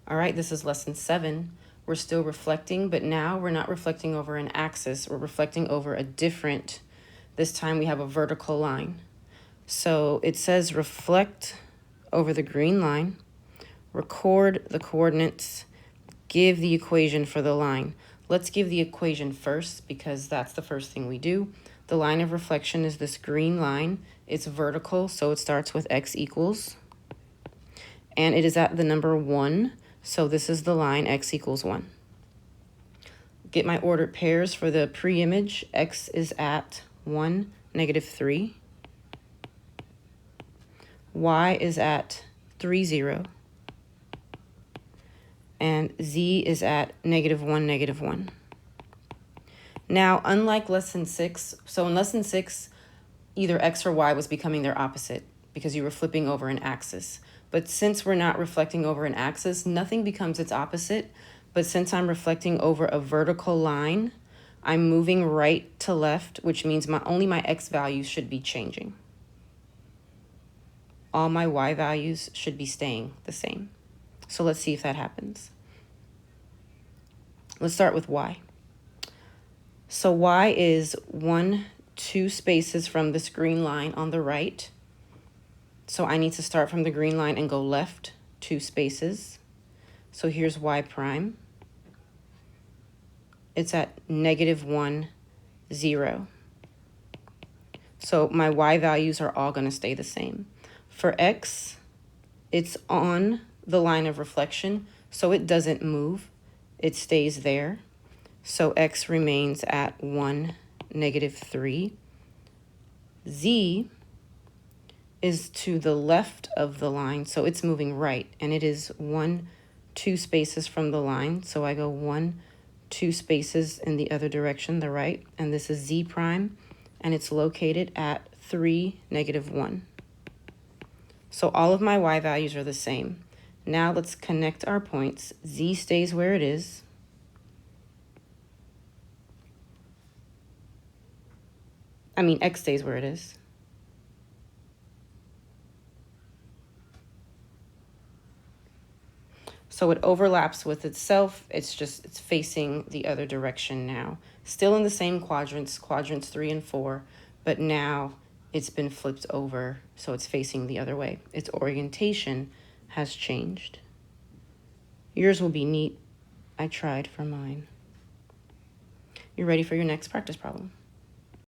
All right, this is lesson 7. We're still reflecting, but now we're not reflecting over an axis. We're reflecting over a different, this time we have a vertical line. So it says reflect over the green line, record the coordinates, give the equation for the line. Let's give the equation first because that's the first thing we do. The line of reflection is this green line. It's vertical, so it starts with x equals. And it is at the number 1, so this is the line x equals 1. Get my ordered pairs for the pre-image. X is at 1, -3. Y is at 3, 0. And Z is at -1, -1. Now, unlike lesson 6, so in lesson 6, either X or Y was becoming their opposite because you were flipping over an axis. But since we're not reflecting over an axis, nothing becomes its opposite. But since I'm reflecting over a vertical line, I'm moving right to left, which means only my X values should be changing. All my Y values should be staying the same. So let's see if that happens. Let's start with Y. So Y is 1, 2 spaces from this green line on the right. So I need to start from the green line and go left 2 spaces. So here's Y prime. It's at -1, 0. So my Y values are all going to stay the same. For X, it's on the line of reflection, so it doesn't move. It stays there. So X remains at 1, -3. Z is to the left of the line, so it's moving right, and it is 1, 2 spaces from the line. So I go 1, 2 spaces in the other direction, the right, and this is Z prime, and it's located at 3, -1. So all of my Y values are the same. Now let's connect our points. Z stays where it is. X stays where it is. So it overlaps with itself. It's facing the other direction now. Still in the same quadrants 3 and 4, but now it's been flipped over, so it's facing the other way. Its orientation has changed. Yours will be neat. I tried for mine. You ready for your next practice problem?